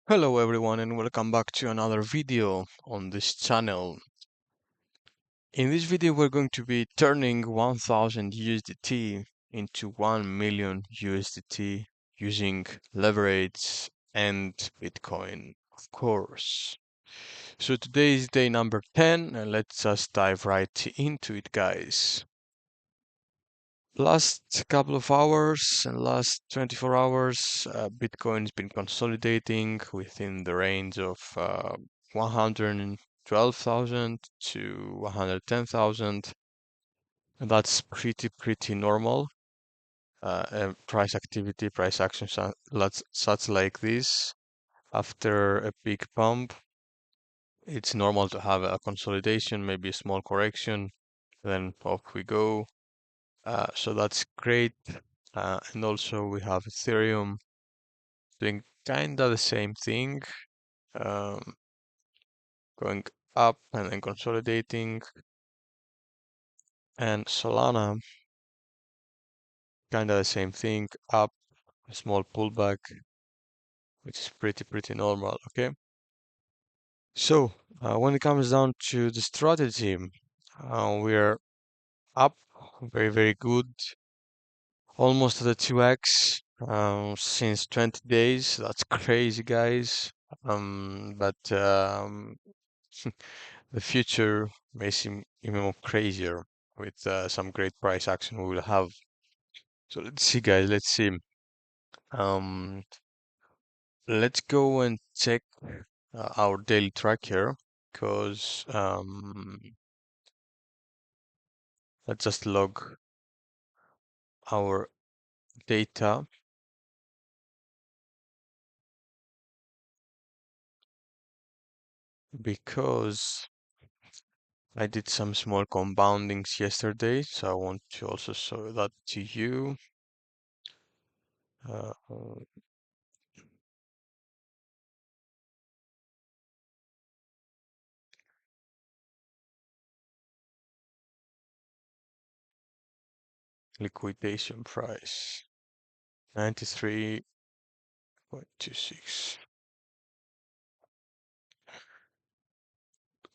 Hello everyone and welcome back to another video on this channel. In this video we're going to be turning 1000 USDT into 1 million USDT using leverage and Bitcoin, of course. So today is day number 10 and let's just dive right into it, guys. Last couple of hours and last 24 hours, Bitcoin's been consolidating within the range of 112,000 to 110,000. And that's pretty normal. Price activity, price action such like this. After a big pump, it's normal to have a consolidation, maybe a small correction, then off we go. So that's great. And also we have Ethereum doing kind of the same thing, um, going up and then consolidating. And Solana, kind of the same thing, up, a small pullback, which is pretty normal, okay? So when it comes down to the strategy, we're up, very good, almost at the 2x since 20 days. That's crazy, guys. But the future may seem even more crazier with some great price action we will have. So let's see, guys. Let's see. Um, let's go and check our daily tracker because let's just log our data because I did some small compoundings yesterday, so I want to also show that to you. Uh, liquidation price 93.26.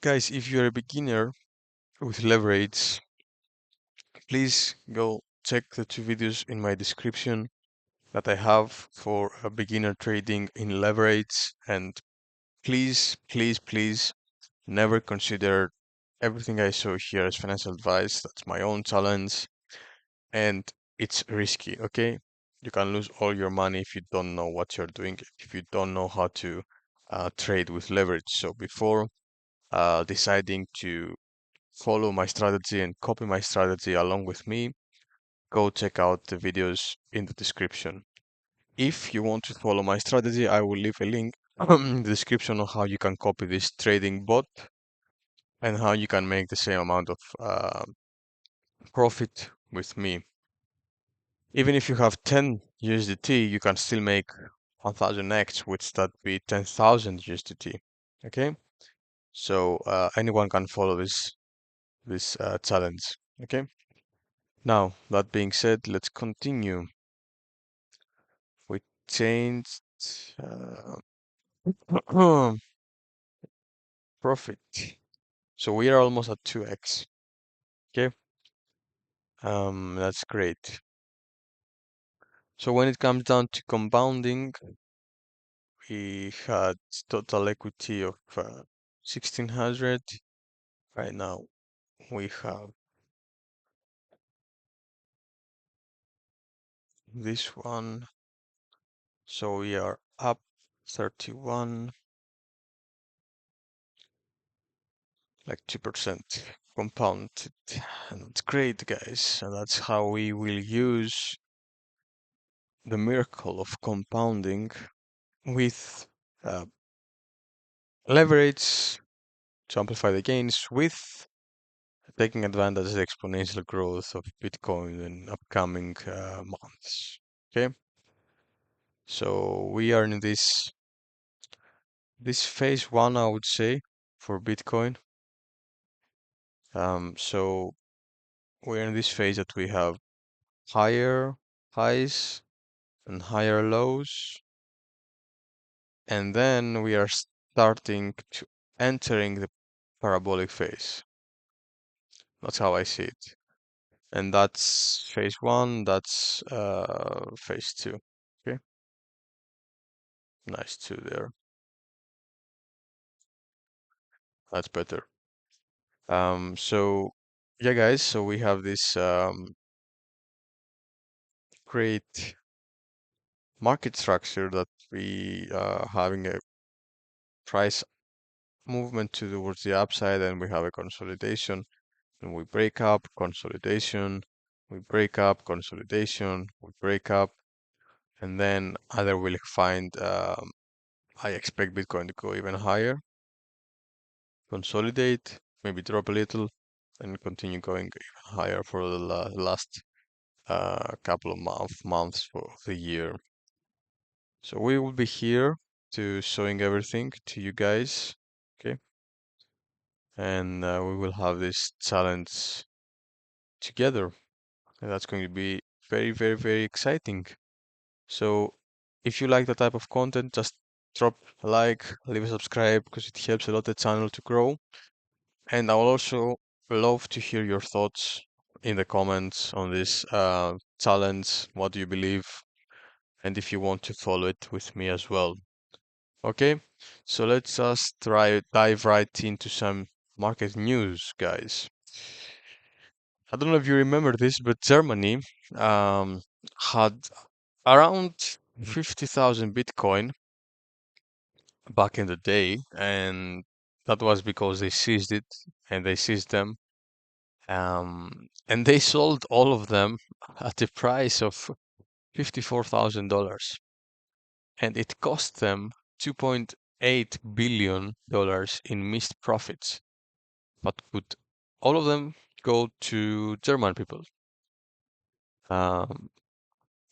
Guys, if you're a beginner with leverage, please go check the two videos in my description that I have for a beginner trading in leverage. And please never consider everything I show here as financial advice. That's my own challenge and it's risky, okay? You can lose all your money if you don't know what you're doing, if you don't know how to trade with leverage. So before deciding to follow my strategy and copy my strategy along with me, go check out the videos in the description. If you want to follow my strategy, I will leave a link in the description of how you can copy this trading bot and how you can make the same amount of profit with me. Even if you have 10 USDT, you can still make 1000x, which that be 10,000 USDT. Okay, so anyone can follow this challenge. Okay. Now that being said, let's continue. We changed profit, so we are almost at 2x. Okay, that's great. So when it comes down to compounding, we had total equity of 1600. Right now we have this one, so we are up 31, like 2% compounded, and that's great, guys. And that's how we will use the miracle of compounding with uh, leverage to amplify the gains with taking advantage of the exponential growth of Bitcoin in upcoming months. Okay, so we are in this phase one, I would say, for Bitcoin. So we're in this phase that we have higher highs and higher lows, and then we are starting to entering the parabolic phase. That's how I see it. And that's phase one, that's phase two. Okay, nice two there. That's better. So yeah, guys, so we have this great market structure that we having a price movement towards the upside, and we have a consolidation, and we break up, consolidation, we break up, consolidation, we break up, and then either we'll find I expect Bitcoin to go even higher, consolidate, maybe drop a little, and continue going even higher for the last couple of months for the year. So we will be here to showing everything to you guys, okay? And we will have this challenge together. And that's going to be very, very, very exciting. So if you like that type of content, just drop a like, leave a subscribe because it helps a lot the channel to grow. And I will also love to hear your thoughts in the comments on this challenge. What do you believe? And if you want to follow it with me as well. Okay, so let's just dive right into some market news, guys. I don't know if you remember this, but Germany um, had around 50,000 Bitcoin back in the day, and that was because they seized it and they seized them. And they sold all of them at a price of $54,000, and it cost them $2.8 billion in missed profits. But could all of them go to German people? Um,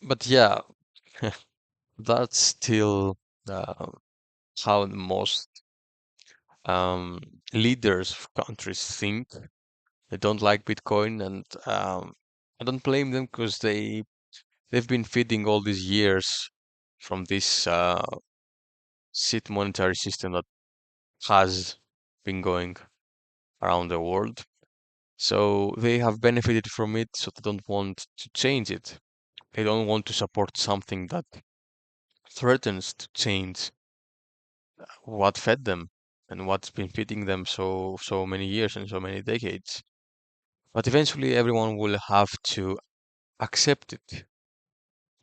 but yeah, that's still uh, how most um, leaders of countries think. They don't like Bitcoin, and I don't blame them because they've been feeding all these years from this shit monetary system that has been going around the world. So they have benefited from it, so they don't want to change it. They don't want to support something that threatens to change what fed them and what's been feeding them so many years and so many decades. But eventually everyone will have to accept it.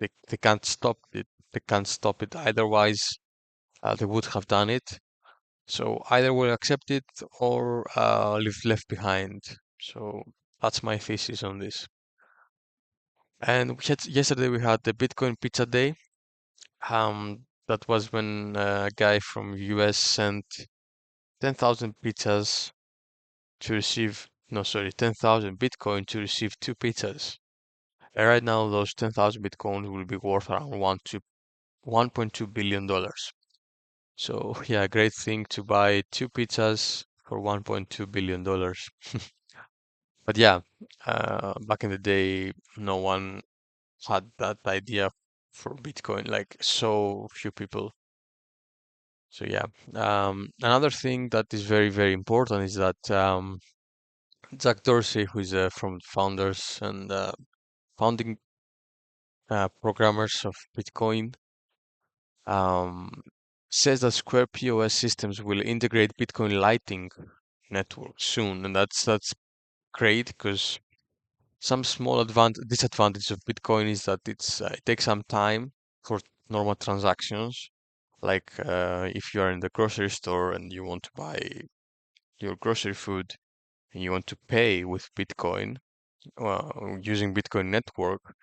They can't stop it. They can't stop it. Otherwise, they would have done it. So either we'll accept it or live left behind. So that's my thesis on this. And yesterday we had the Bitcoin Pizza Day. That was when a guy from US sent 10,000 pizzas to receive, no, sorry, 10,000 Bitcoin to receive two pizzas. And right now, those 10,000 Bitcoins will be worth around $1.2 billion. So yeah, great thing to buy two pizzas for $1.2 billion. But yeah, back in the day, no one had that idea for Bitcoin, like so few people. So yeah, another thing that is very, very important is that Jack Dorsey, who is from the founders and founding programmers of Bitcoin, um, says that Square POS systems will integrate Bitcoin Lightning Network soon, and that's great because some small disadvantage of Bitcoin is that it takes some time for normal transactions. Like if you are in the grocery store and you want to buy your grocery food and you want to pay with Bitcoin, using Bitcoin network,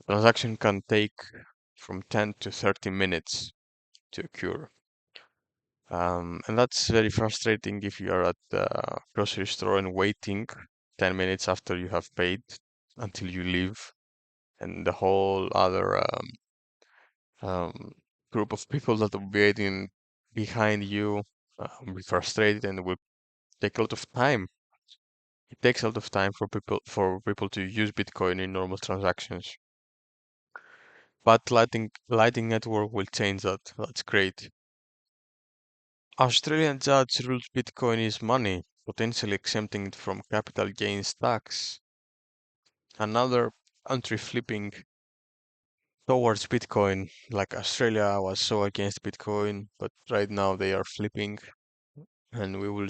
transaction can take from 10 to 30 minutes to occur. And that's very frustrating if you are at the grocery store and waiting 10 minutes after you have paid until you leave, and the whole other um, group of people that will be waiting behind you will be frustrated and will take a lot of time. It takes a lot of time for people to use Bitcoin in normal transactions. But Lightning Network will change that. That's great. Australian judge rules Bitcoin is money, potentially exempting it from capital gains tax. Another country flipping towards Bitcoin, like Australia was so against Bitcoin, but right now they are flipping, and we will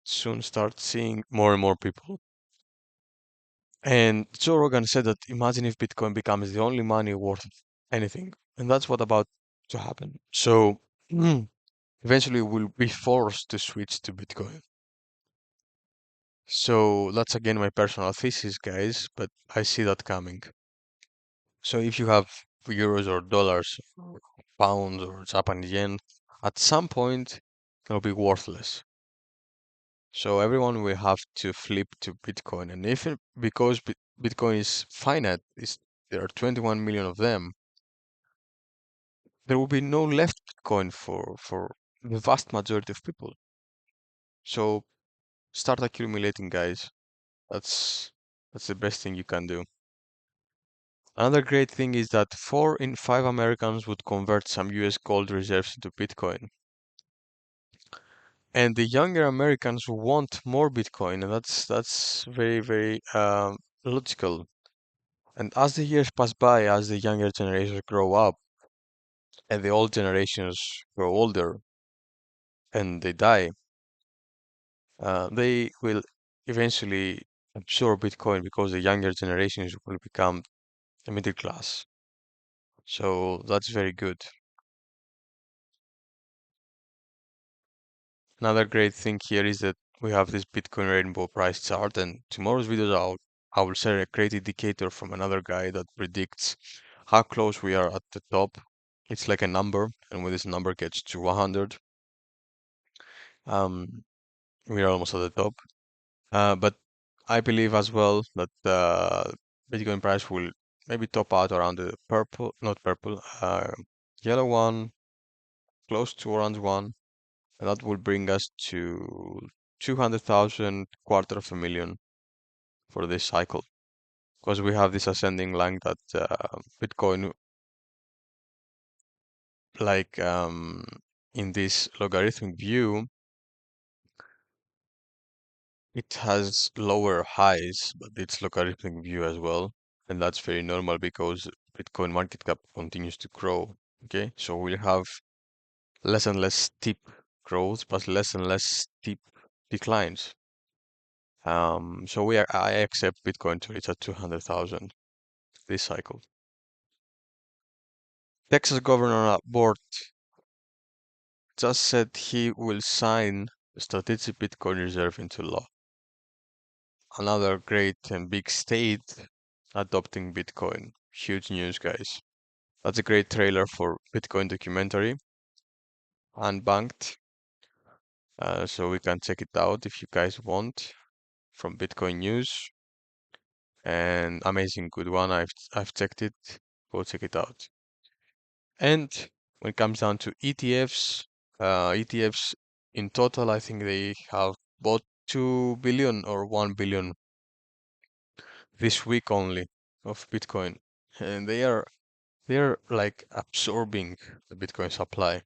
soon start seeing more and more people. And Joe Rogan said that imagine if Bitcoin becomes the only money worth anything, and that's what about to happen. So eventually we'll be forced to switch to Bitcoin. So that's again my personal thesis, guys, but I see that coming. So if you have euros or dollars or pounds or Japanese yen, at some point they'll be worthless. So everyone will have to flip to Bitcoin. And if because Bitcoin is finite, there are 21 million of them, there will be no left Bitcoin for the vast majority of people. So start accumulating, guys. That's that's the best thing you can do. Another great thing is that 4 in 5 Americans would convert some US gold reserves into Bitcoin. And the younger Americans want more Bitcoin, and that's very logical. And as the years pass by, as the younger generations grow up and the old generations grow older and they die, they will eventually absorb Bitcoin because the younger generations will become the middle class. So that's very good. Another great thing here is that we have this Bitcoin rainbow price chart, and tomorrow's video I will share a great indicator from another guy that predicts how close we are at the top. It's like a number, and when this number gets to 100, um, we are almost at the top. But I believe as well that the Bitcoin price will maybe top out around the purple, not purple, yellow one, close to orange one, and that will bring us to 200,000, quarter of a million for this cycle. Because we have this ascending line that Bitcoin, like in this logarithmic view, it has lower highs, but it's logarithmic view as well. And that's very normal because Bitcoin market cap continues to grow. Okay, so we'll have less and less steep growth, but less and less steep declines. So I accept Bitcoin to reach at 200,000 this cycle. Texas Governor Board just said he will sign the strategic Bitcoin reserve into law. Another great and big state adopting Bitcoin. Huge news, guys. That's a great trailer for Bitcoin documentary, unbanked. So we can check it out if you guys want from Bitcoin News. And amazing good one. I've checked it. Go check it out. And when it comes down to ETFs in total, I think they have bought 2 billion or 1 billion this week only of Bitcoin. And they're like absorbing the Bitcoin supply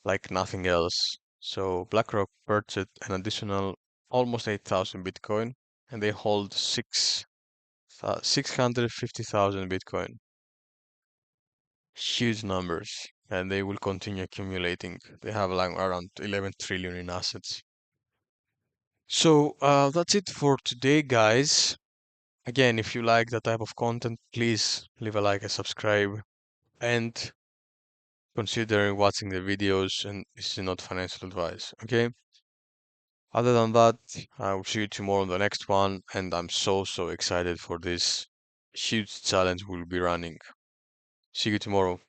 like nothing else. So BlackRock purchased an additional almost 8,000 Bitcoin, and they hold 650,000 Bitcoin. Huge numbers, and they will continue accumulating. They have like around 11 trillion in assets. So that's it for today, guys. Again, if you like that type of content, please leave a like and subscribe, and consider watching the videos. And this is not financial advice, okay? Other than that, I will see you tomorrow on the next one, and I'm so excited for this huge challenge we'll be running. See you tomorrow.